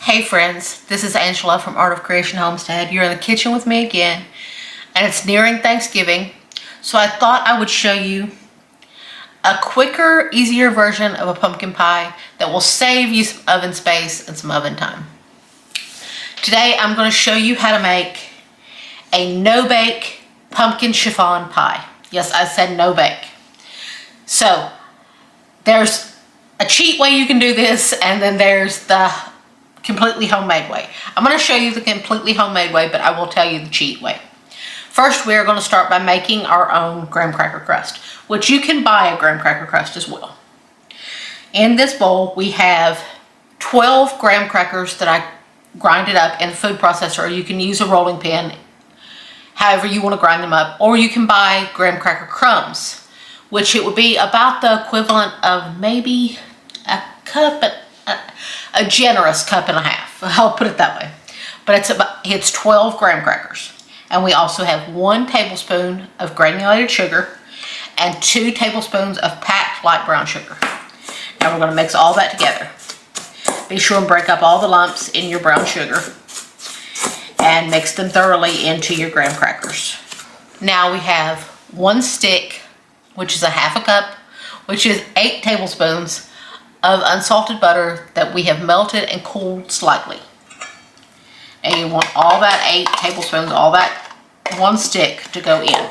Hey friends, this is Angela from Art of Creation Homestead. You're in the kitchen with me again, and it's nearing Thanksgiving, so I thought I would show you a quicker, easier version of a pumpkin pie that will save you some oven space and some oven time. Today I'm going to show you how to make a no-bake pumpkin chiffon pie. Yes, I said no-bake. So there's a cheat way you can do this, and then there's the completely homemade way. I'm going to show you the completely homemade way, but I will tell you the cheat way. First, we are going to start by making our own graham cracker crust, which you can buy a graham cracker crust as well. In this bowl, we have 12 graham crackers that I grinded up in a food processor, or you can use a rolling pin, however you want to grind them up, or you can buy graham cracker crumbs, which it would be about the equivalent of maybe a cup, a generous cup and a half. I'll put it that way. But it's 12 graham crackers. And we also have 1 tablespoon of granulated sugar and 2 tablespoons of packed light brown sugar. Now we're going to mix all that together. Be sure and break up all the lumps in your brown sugar and mix them thoroughly into your graham crackers. Now we have 1 stick, which is a half a cup, which is 8 tablespoons of unsalted butter that we have melted and cooled slightly. And you want all that 8 tablespoons, all that 1 stick to go in.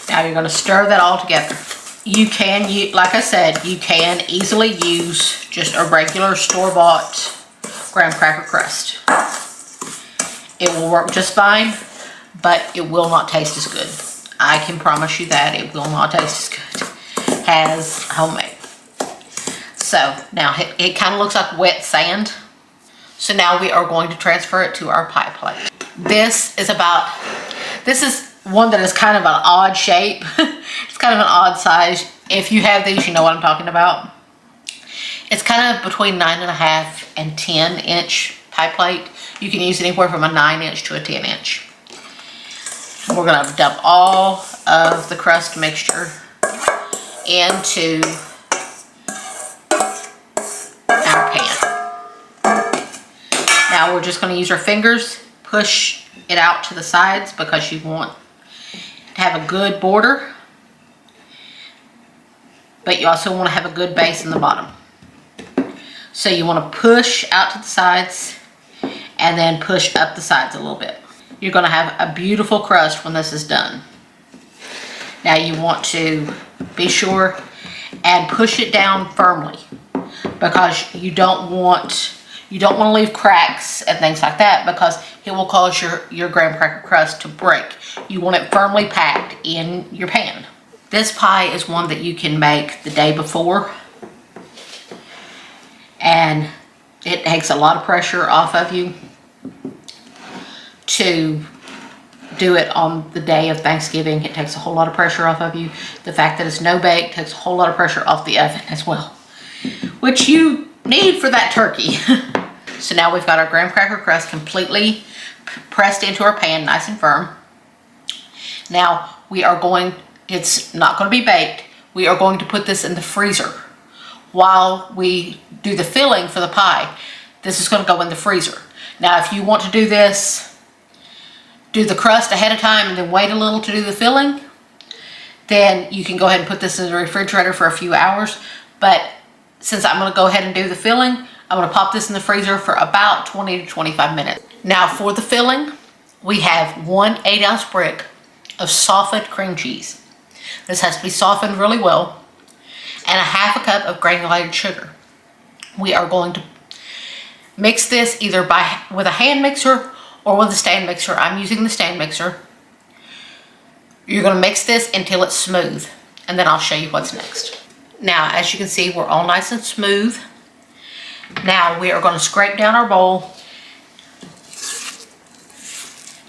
Now you're going to stir that all together. You can, like I said, you can easily use just a regular store-bought graham cracker crust. It will work just fine, but it will not taste as good. I can promise you that it will not taste as good as homemade. So now it kind of looks like wet sand. So now we are going to transfer it to our pie plate. This is one that is kind of an odd shape. It's kind of an odd size. If you have these, you know what I'm talking about. It's kind of between 9.5 and 10-inch pie plate. You can use anywhere from a 9-inch to a 10-inch. We're going to dump all of the crust mixture into our pan. Now we're just going to use our fingers, push it out to the sides because you want to have a good border, but you also want to have a good base in the bottom. So you want to push out to the sides and then push up the sides a little bit. You're going to have a beautiful crust when this is done. Now you want to be sure and push it down firmly, because you don't want to leave cracks and things like that, because it will cause your graham cracker crust to break. You want it firmly packed in your pan. This pie is one that you can make the day before, and it takes a lot of pressure off of you to do it on the day of Thanksgiving. It takes a whole lot of pressure off of you. The fact that it's no bake takes a whole lot of pressure off the oven as well, which you need for that turkey. So now we've got our graham cracker crust completely pressed into our pan, nice and firm. Now it's not going to be baked. We are going to put this in the freezer while we do the filling for the pie. This is going to go in the freezer. Now if you want to do this, do the crust ahead of time and then wait a little to do the filling, then you can go ahead and put this in the refrigerator for a few hours. But since I'm going to go ahead and do the filling, I'm going to pop this in the freezer for about 20 to 25 minutes. Now for the filling, we have 1 8-ounce brick of softened cream cheese. This has to be softened really well, and a half a cup of granulated sugar. We are going to mix this either with a hand mixer or with a stand mixer. I'm using the stand mixer. You're going to mix this until it's smooth, and then I'll show you what's next. Now, as you can see, we're all nice and smooth. Now we are going to scrape down our bowl.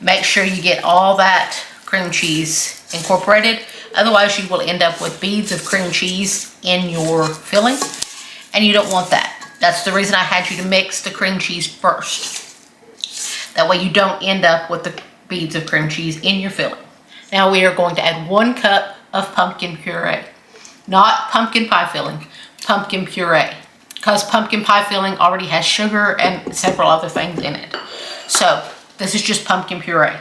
Make sure you get all that cream cheese incorporated. Otherwise, you will end up with beads of cream cheese in your filling, and you don't want that. That's the reason I had you to mix the cream cheese first. That way you don't end up with the beads of cream cheese in your filling. Now we are going to add 1 cup of pumpkin puree. Not pumpkin pie filling, pumpkin puree. because pumpkin pie filling already has sugar and several other things in it. So this is just pumpkin puree.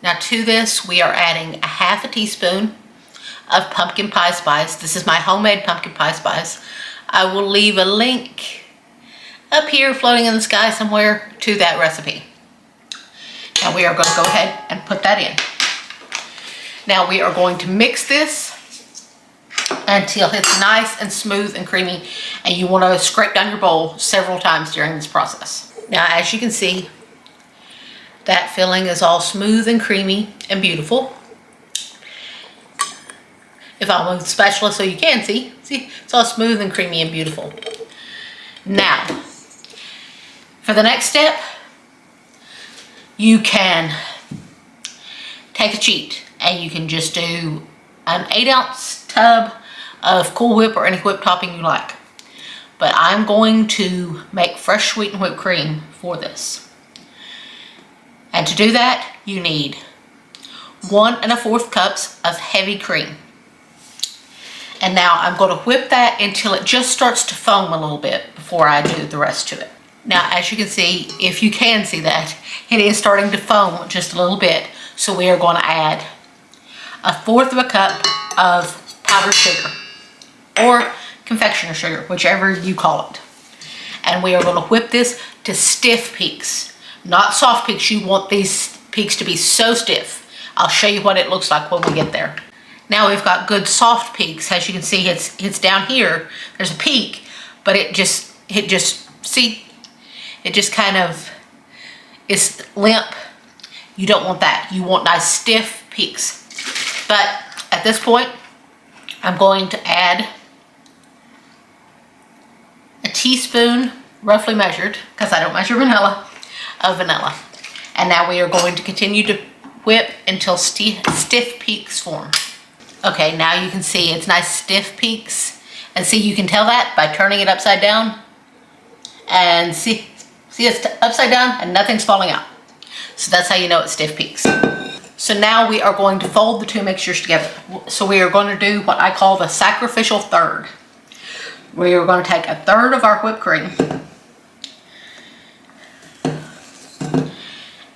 Now to this, we are adding a half a teaspoon of pumpkin pie spice. This is my homemade pumpkin pie spice. I will leave a link up here floating in the sky somewhere to that recipe. Now we are going to go ahead and put that in. Now we are going to mix this until it's nice and smooth and creamy, and you want to scrape down your bowl several times during this process. Now as you can see, that filling is all smooth and creamy and beautiful. If I'll move the spatula so you can see, it's all smooth and creamy and beautiful. Now, for the next step, you can take a cheat and you can just do an 8-ounce tub of Cool Whip or any whip topping you like. But I'm going to make fresh sweetened whipped cream for this. And to do that, you need 1 1/4 cups of heavy cream. And now I'm going to whip that until it just starts to foam a little bit before I do the rest to it. Now, as you can see, if you can see that, it is starting to foam just a little bit. So we are going to add 1/4 cup of powdered sugar or confectioner sugar, whichever you call it. And we are going to whip this to stiff peaks, not soft peaks. You want these peaks to be so stiff. I'll show you what it looks like when we get there. Now we've got good soft peaks. As you can see, it's down here. There's a peak, but it just kind of is limp. You don't want that. You want nice stiff peaks. But at this point, I'm going to add a teaspoon, roughly measured, because I don't measure vanilla, of vanilla. And now we are going to continue to whip until stiff peaks form. Okay, now you can see it's nice stiff peaks. And see, you can tell that by turning it upside down. And see it's upside down and nothing's falling out. So that's how you know it's stiff peaks. So now we are going to fold the two mixtures together. So we are going to do what I call the sacrificial third. We are going to take 1/3 of our whipped cream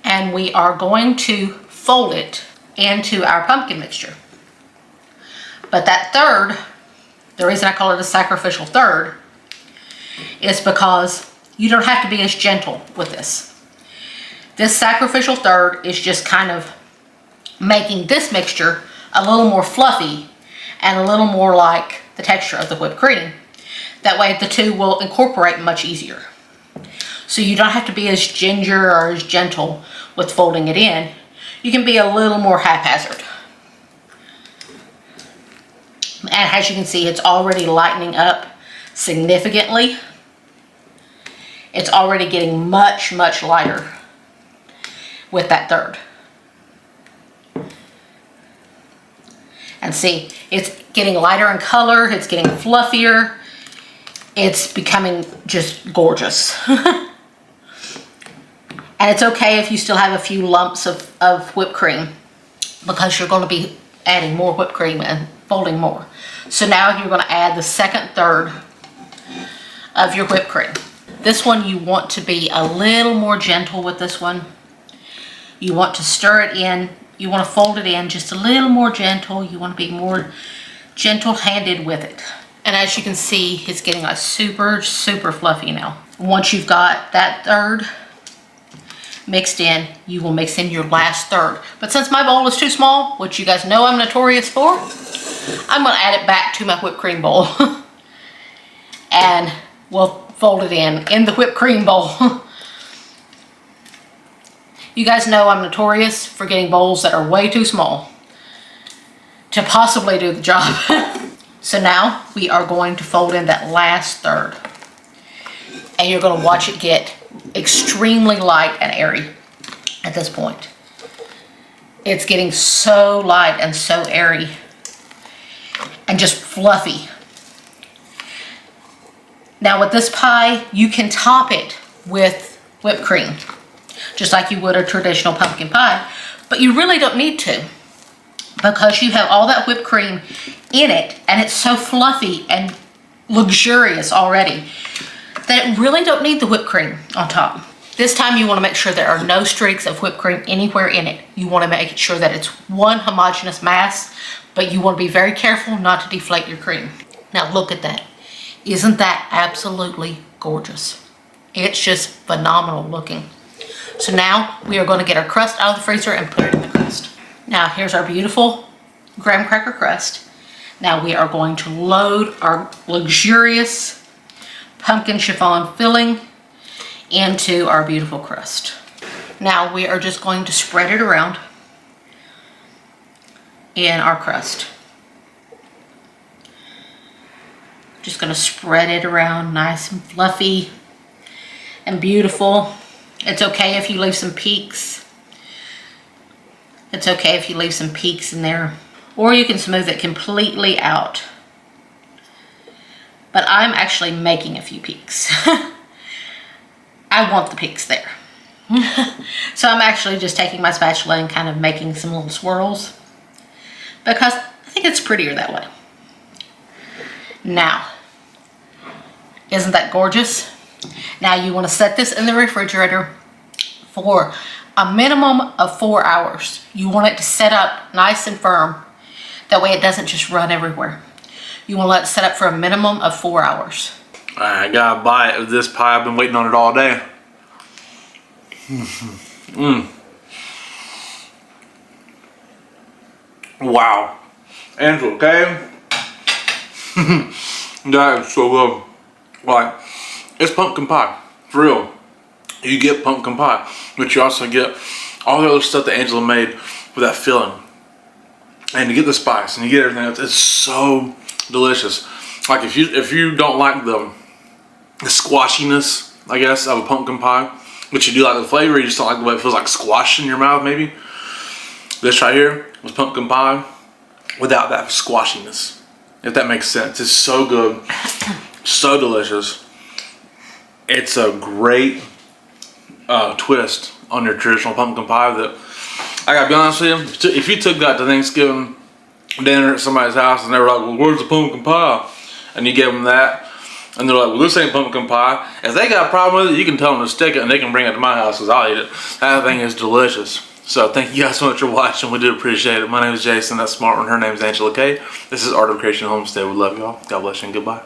and we are going to fold it into our pumpkin mixture. But that third, the reason I call it a sacrificial third is because you don't have to be as gentle with this. This sacrificial third is just kind of making this mixture a little more fluffy and a little more like the texture of the whipped cream. That way the two will incorporate much easier. So you don't have to be as ginger or as gentle with folding it in. You can be a little more haphazard. And as you can see, it's already lightening up significantly. It's already getting much, much lighter with that third. And see, it's getting lighter in color, it's getting fluffier, it's becoming just gorgeous. And it's okay if you still have a few lumps of whipped cream, because you're going to be adding more whipped cream and folding more. So now you're going to add the second third of your whipped cream. This one you want to be a little more gentle with this one. You want to stir it in. You want to fold it in just a little more gentle. You want to be more gentle-handed with it. And as you can see, it's getting like super, super fluffy now. Once you've got that third mixed in, you will mix in your last third. But since my bowl is too small, which you guys know I'm notorious for, I'm going to add it back to my whipped cream bowl. And we'll fold it in the whipped cream bowl. You guys know I'm notorious for getting bowls that are way too small to possibly do the job. So now we are going to fold in that last third. And you're going to watch it get extremely light and airy at this point. It's getting so light and so airy and just fluffy. Now with this pie, you can top it with whipped cream, just like you would a traditional pumpkin pie, but you really don't need to, because you have all that whipped cream in it and it's so fluffy and luxurious already. that really don't need the whipped cream on top. This time you want to make sure there are no streaks of whipped cream anywhere in it. You want to make sure that it's one homogeneous mass, but you want to be very careful not to deflate your cream. Now look at that. Isn't that absolutely gorgeous? It's just phenomenal looking. So now we are going to get our crust out of the freezer and put it in the crust. Now here's our beautiful graham cracker crust. Now we are going to load our luxurious pumpkin chiffon filling into our beautiful crust. Now we are just going to spread it around in our crust. Just going to spread it around nice and fluffy and beautiful. It's okay if you leave some peaks. It's okay if you leave some peaks in there, or you can smooth it completely out. But I'm actually making a few peaks. I want the peaks there. So I'm actually just taking my spatula and kind of making some little swirls because I think it's prettier that way. Now, isn't that gorgeous? Now you want to set this in the refrigerator for a minimum of 4 hours. You want it to set up nice and firm. That way it doesn't just run everywhere. You want to let it set up for a minimum of 4 hours. I got a bite of this pie. I've been waiting on it all day. Wow. Angela, okay? That is so good. Like, it's pumpkin pie. For real. You get pumpkin pie, but you also get all the other stuff that Angela made with that filling. And you get the spice and you get everything else. It's so delicious. Like if you don't like the squashiness, I guess, of a pumpkin pie, but you do like the flavor, you just don't like the way it feels like squash in your mouth maybe. This right here was pumpkin pie without that squashiness, if that makes sense. It's so good, so delicious. It's a great twist on your traditional pumpkin pie that, I gotta be honest with you, if you took that to Thanksgiving dinner at somebody's house and they were like, well, where's the pumpkin pie? And you gave them that, and they're like, well, this ain't pumpkin pie. If they got a problem with it, you can tell them to stick it and they can bring it to my house because I'll eat it. That thing is delicious. So thank you guys so much for watching. We do appreciate it. My name is Jason. That's Smart One. Her name is Angela Kay. This is Art of Creation Homestead. We love y'all. God bless you and goodbye.